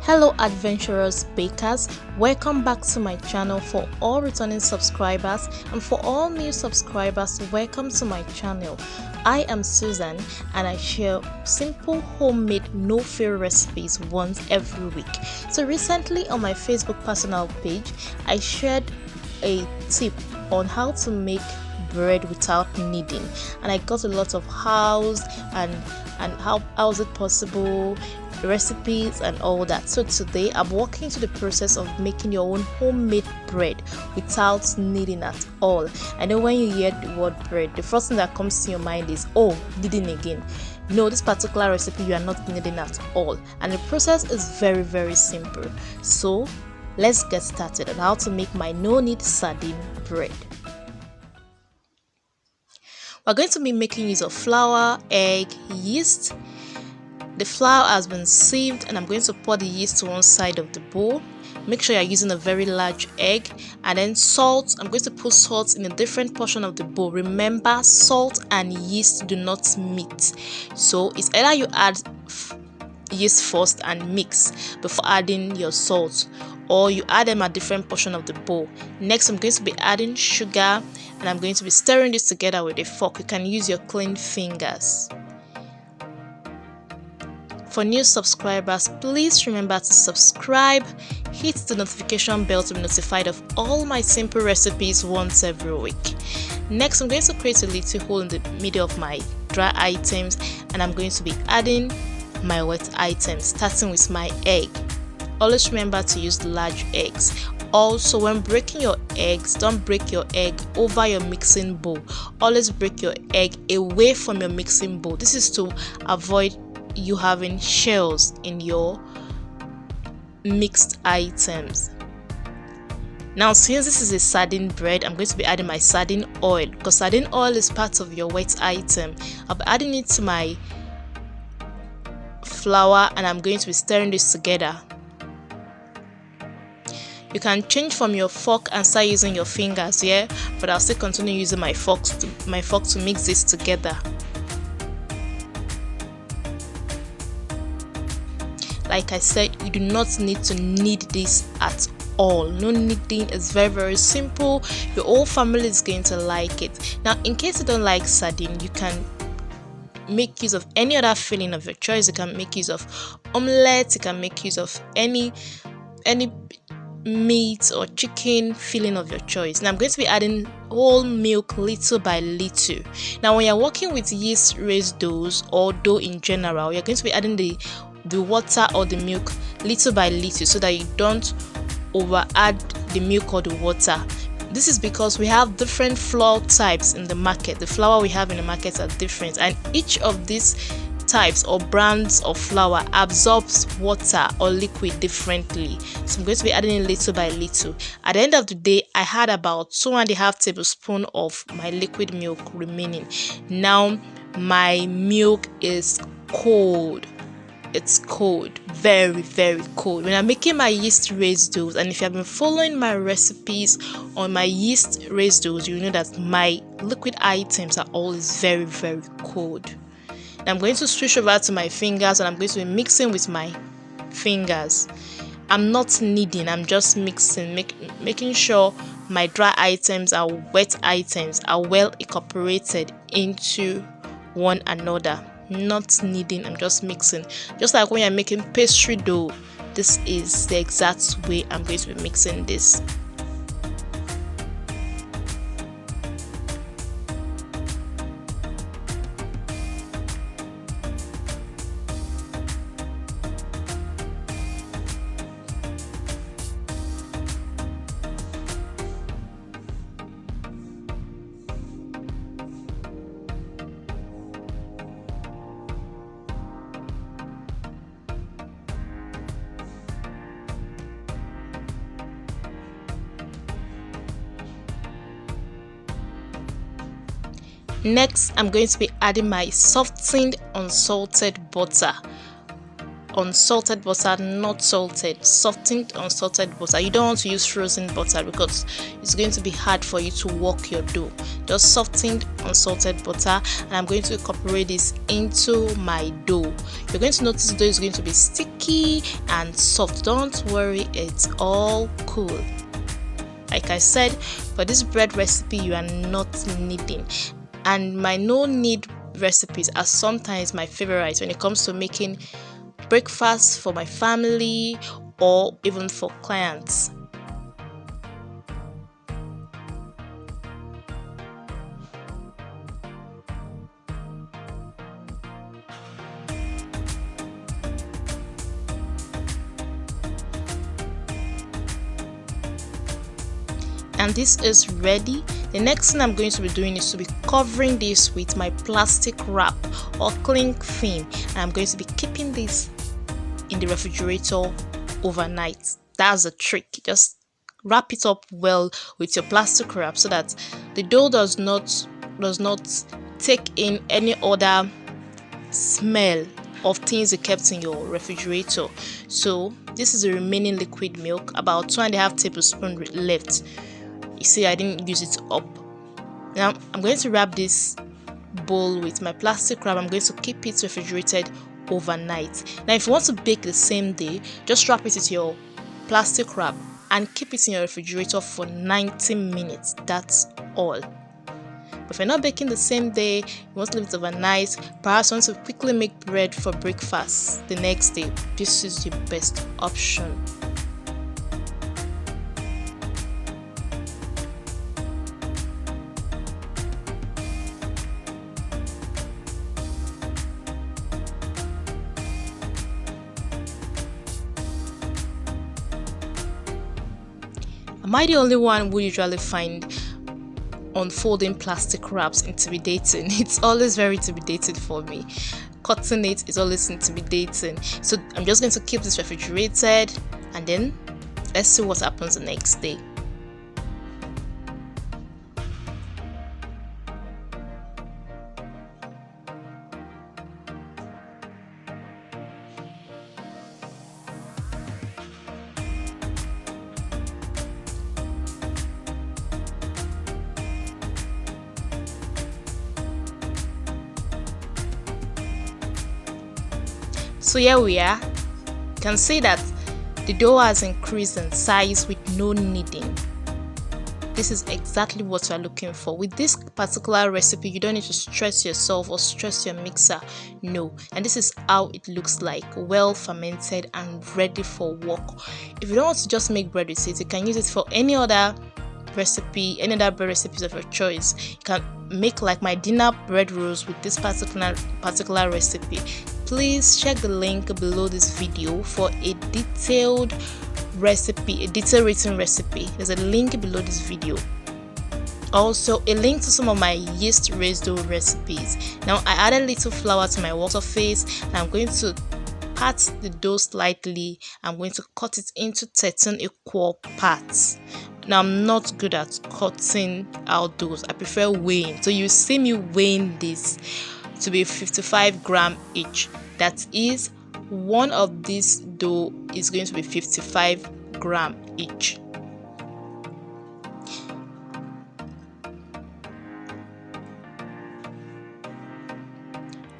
Hello adventurous bakers, welcome back to my channel. For all returning subscribers and for all new subscribers, welcome to my channel. I am Susan and I share simple homemade no-fail recipes once every week. So recently on my Facebook personal page, I shared a tip on how to make bread without kneading, and I got a lot of hows and how is it possible, recipes and all that. So today I'm walking through the process of making your own homemade bread without kneading at all. I know when you hear the word bread, the first thing that comes to your mind is, oh, kneading again. No, this particular recipe you are not kneading at all, and the process is very simple. So let's get started on how to make my no-knead sardine bread. We're going to be making use of flour, egg, yeast. The flour has been sieved and I'm going to pour the yeast to one side of the bowl. Make sure you're using a very large egg, and then salt. I'm going to put salt in a different portion of the bowl. Remember, salt and yeast do not meet, so it's either you add yeast first and mix before adding your salt, or you add them at different portion of the bowl. Next, I'm going to be adding sugar and I'm going to be stirring this together with a fork. You can use your clean fingers. For new subscribers, please remember to subscribe, hit the notification bell to be notified of all my simple recipes once every week. Next, I'm going to create a little hole in the middle of my dry items, and I'm going to be adding my wet items, starting with my egg. Always remember to use large eggs. Also, when breaking your eggs, don't break your egg over your mixing bowl. Always break your egg away from your mixing bowl. This is to avoid you having shells in your mixed items. Now, since this is a sardine bread, I'm going to be adding my sardine oil, because sardine oil is part of your wet item. I'll be adding it to my flour and I'm going to be stirring this together. You can change from your fork and start using your fingers here, but I'll still continue using my fork to mix this together. Like I said, you do not need to knead this at all. No kneading, is very simple. Your whole family is going to like it. Now, in case you don't like sardine, you can make use of any other filling of your choice. You can make use of omelette, you can make use of any meat or chicken filling of your choice. Now I'm going to be adding whole milk little by little. Now when you're working with yeast raised doughs or dough in general, you're going to be adding the water or the milk little by little, so that you don't over add the milk or the water. This is because we have different flour types in the market. The flour we have in the market are different, and each of these types or brands of flour absorbs water or liquid differently. So I'm going to be adding it little by little. At the end of the day, I had about 2.5 tablespoons of my liquid milk remaining. Now my milk is cold. It's cold, very cold. When I'm making my yeast raised doughs, and if you have been following my recipes on my yeast raised doughs, you know that my liquid items are always very cold. Now I'm going to switch over to my fingers and I'm going to be mixing with my fingers. I'm not kneading, I'm just mixing, making sure my dry items and wet items are well incorporated into one another. Not kneading, I'm just mixing. Just like when you're making pastry dough, this is the exact way I'm going to be mixing this. Next, I'm going to be adding my softened unsalted butter. unsalted butter, not salted, softened unsalted butter. You don't want to use frozen butter because it's going to be hard for you to work your dough. Just softened unsalted butter, and I'm going to incorporate this into my dough. You're going to notice the dough is going to be sticky and soft. Don't worry, it's all cool. Like I said, for this bread recipe you are not kneading, and my no knead recipes are sometimes my favorites when it comes to making breakfast for my family or even for clients. And this is ready. The next thing I'm going to be doing is to be covering this with my plastic wrap or cling film, and I'm going to be keeping this in the refrigerator overnight. That's the trick. Just wrap it up well with your plastic wrap so that the dough does not take in any other smell of things you kept in your refrigerator. So this is the remaining liquid milk, about 2.5 tablespoons left. You see, I didn't use it up. Now I'm going to wrap this bowl with my plastic wrap. I'm going to keep it refrigerated overnight. Now if you want to bake the same day, just wrap it with your plastic wrap and keep it in your refrigerator for 90 minutes. That's all. But if you're not baking the same day, you want to leave it overnight, perhaps you want to quickly make bread for breakfast the next day, this is the best option. Am I the only one who usually find unfolding plastic wraps intimidating? It's always very intimidating for me. Cutting it is always intimidating. So I'm just going to keep this refrigerated, and then let's see what happens the next day. So here we are. You can see that the dough has increased in size with no kneading. This is exactly what you are looking for. With this particular recipe, you don't need to stress yourself or stress your mixer. No. And this is how it looks like, well fermented and ready for work. If you don't want to just make bread with it, you can use it for any other recipe, any other bread recipes of your choice. You can make like my dinner bread rolls with this particular recipe. Please check the link below this video for a detailed recipe, a detailed written recipe. There's a link below this video. Also a link to some of my yeast raised dough recipes. Now I added a little flour to my work surface, and I'm going to pat the dough slightly. I'm going to cut it into 13 equal parts. Now I'm not good at cutting out doughs. I prefer weighing. So you see me weighing this to be 55 grams each. That is, one of this dough is going to be 55 grams each.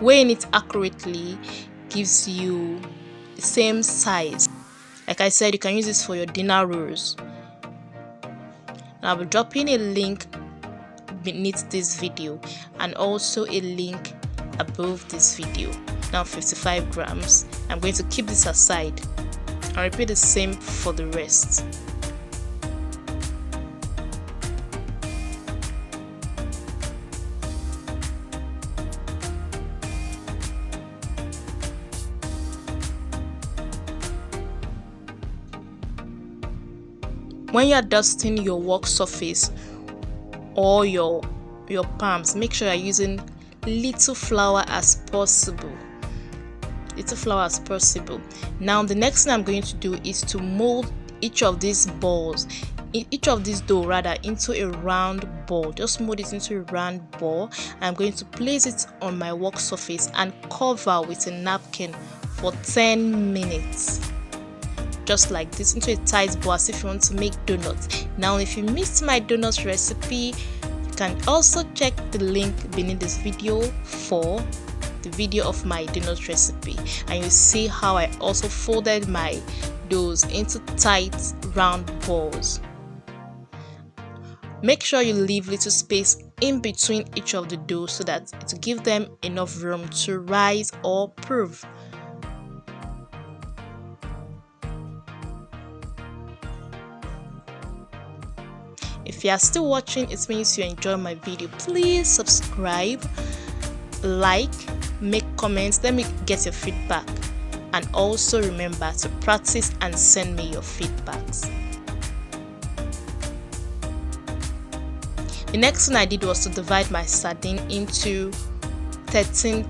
Weighing it accurately gives you the same size. Like I said, you can use this for your dinner rolls. And I'll be dropping a link beneath this video and also a link above this video. Now 55 grams. I'm going to keep this aside and repeat the same for the rest. When you are dusting your work surface or your palms, make sure you're using little flour as possible. Now the next thing I'm going to do is to mold each of these dough into a round ball. Just mold it into a round ball. I'm going to place it on my work surface and cover with a napkin for 10 minutes, just like this, into a tight bowl as if you want to make donuts. Now if you missed my donuts recipe, you can also check the link beneath this video for the video of my donut recipe, and you see how I also folded my doughs into tight round balls. Make sure you leave little space in between each of the dough so that it will give them enough room to rise or prove. If you are still watching, it means you enjoy my video. Please subscribe, like, make comments, let me get your feedback, and also remember to practice and send me your feedbacks. The next thing I did was to divide my sardine into 13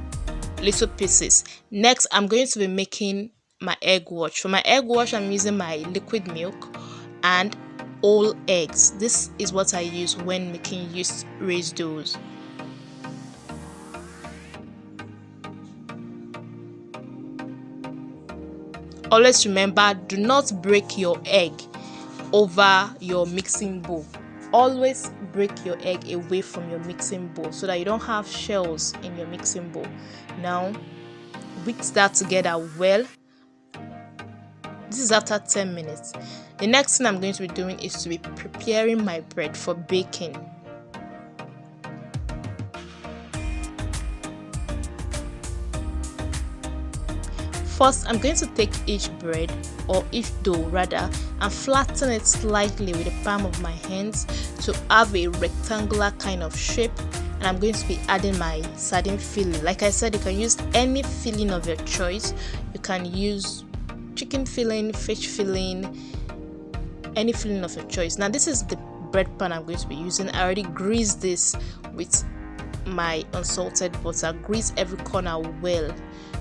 little pieces. Next, I'm going to be making my egg wash. For my egg wash, I'm using my liquid milk and whole eggs. This is what I use when making yeast raised doughs. Always remember, do not break your egg over your mixing bowl. Always break your egg away from your mixing bowl so that you don't have shells in your mixing bowl. Now mix that together well. This is after 10 minutes. The next thing I'm going to be doing is to be preparing my bread for baking. First, I'm going to take each bread, or each dough rather, and flatten it slightly with the palm of my hands to have a rectangular kind of shape. And I'm going to be adding my sardine filling. Like I said, you can use any filling of your choice. You can use chicken filling, fish filling, any filling of your choice. Now this is the bread pan I'm going to be using. I already greased this with my unsalted butter. Grease every corner well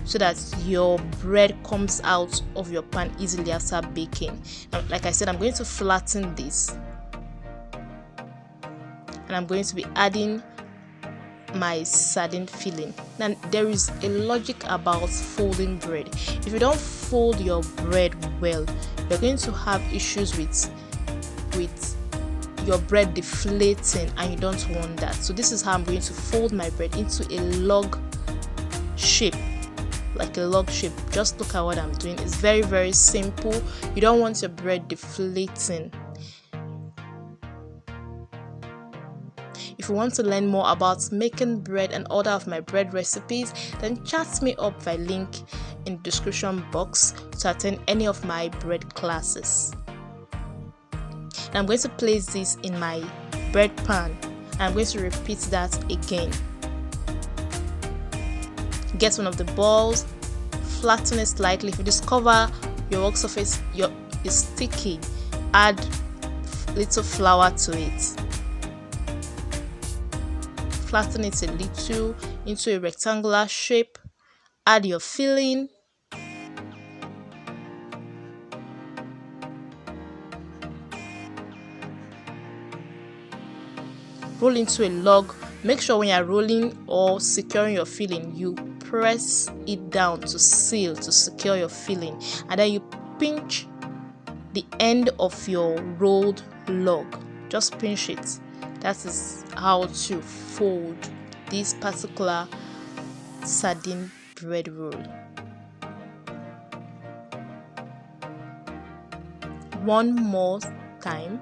so that your bread comes out of your pan easily after baking. Now, like I said, I'm going to flatten this, and I'm going to be adding my sardine filling. Now there is a logic about folding bread. If you don't fold your bread well, you're going to have issues with your bread deflating, and you don't want that. So this is how I'm going to fold my bread into a log shape, like a log shape. Just look at what I'm doing. It's very simple. You don't want your bread deflating. If you want to learn more about making bread and other of my bread recipes, then chat me up via link in the description box to attend any of my bread classes. And I'm going to place this in my bread pan, and I'm going to repeat that again. Get one of the balls, flatten it slightly. If you discover your work surface is sticky, add little flour to it. Flatten it a little into a rectangular shape. Add your filling. Roll into a log. Make sure when you're rolling or securing your filling, you press it down to seal, to secure your filling, and then you pinch the end of your rolled log. Just pinch it. That is how to fold this particular sardine bread roll. One more time.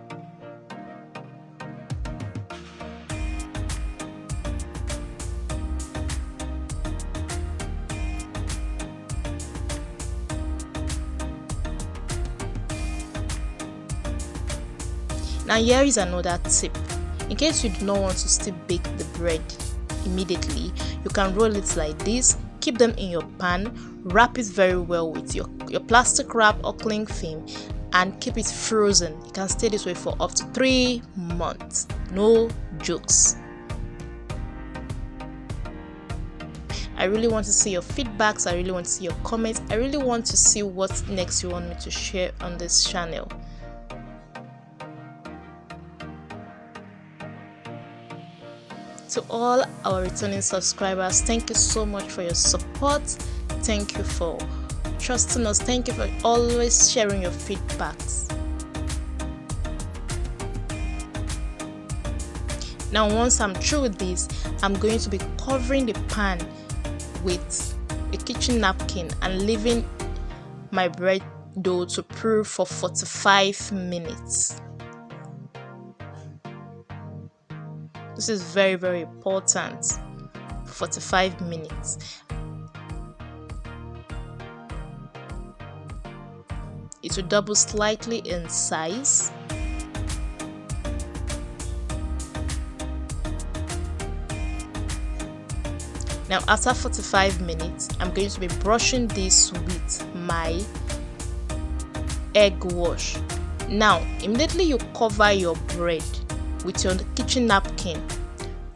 Now here is another tip. In case you do not want to still bake the bread immediately, you can roll it like this, keep them in your pan, wrap it very well with your plastic wrap or cling film, and keep it frozen. You can stay this way for up to 3 months. No jokes. I really want to see your feedbacks. I really want to see your comments. I really want to see what next you want me to share on this channel. To all our returning subscribers, thank you so much for your support. Thank you for trusting us. Thank you for always sharing your feedbacks. Now once I'm through with this, I'm going to be covering the pan with a kitchen napkin and leaving my bread dough to prove for 45 minutes. This is very, very important. 45 minutes. It will double slightly in size. Now after 45 minutes, I'm going to be brushing this with my egg wash. Now immediately you cover your bread with your kitchen napkin,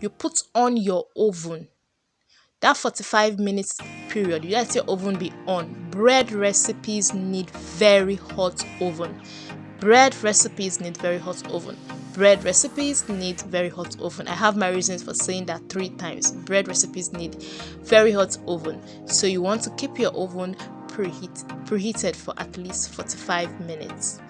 you put on your oven. That 45 minutes period, you let your oven be on. Bread recipes need very hot oven. Bread recipes need very hot oven. Bread recipes need very hot oven. I have my reasons for saying that 3 times. Bread recipes need very hot oven. So you want to keep your oven preheated for at least 45 minutes.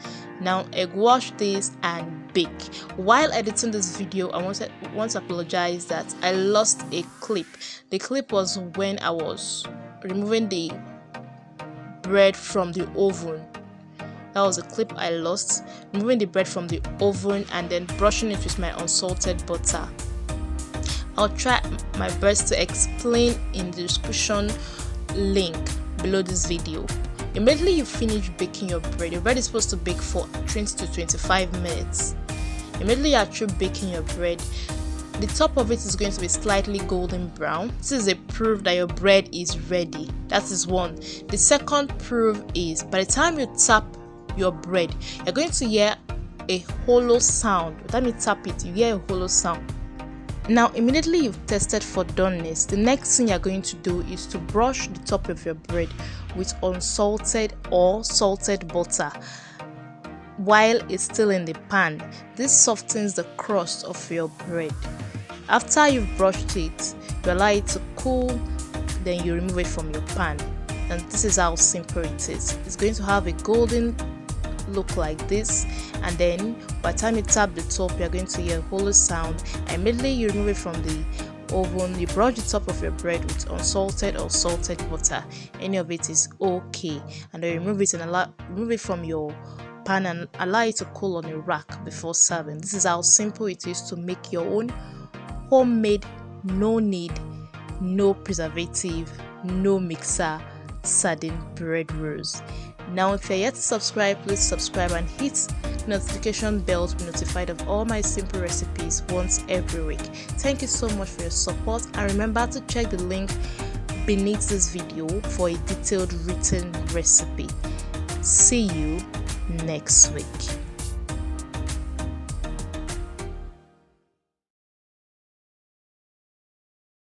Now egg wash this and bake. While editing this video, I want to apologize that I lost a clip. The clip was when I was removing the bread from the oven. That was a clip I lost, removing the bread from the oven and then brushing it with my unsalted butter. I'll try my best to explain in the description link below this video. Immediately you finish baking your bread is supposed to bake for 20 to 25 minutes. Immediately you are through baking your bread, the top of it is going to be slightly golden brown. This is a proof that your bread is ready. That is one. The second proof is by the time you tap your bread, you're going to hear a hollow sound. By the time you tap it, you hear a hollow sound. Now immediately you've tested for doneness, the next thing you're going to do is to brush the top of your bread with unsalted or salted butter while it's still in the pan. This softens the crust of your bread. After you've brushed it, you allow it to cool, then you remove it from your pan. And this is how simple it is. It's going to have a golden look like this, and then by the time you tap the top, you're going to hear a hollow sound. Immediately you remove it from the oven, you brush the top of your bread with unsalted or salted butter. Any of it is okay, and then remove it and remove it from your pan and allow it to cool on a rack before serving. This is how simple it is to make your own homemade, no need, no preservative, no mixer sardine bread rolls. Now if you're yet to subscribe, please subscribe and hit the notification bell to be notified of all my simple recipes once every week. Thank you so much for your support, and remember to check the link beneath this video for a detailed written recipe. See you next week.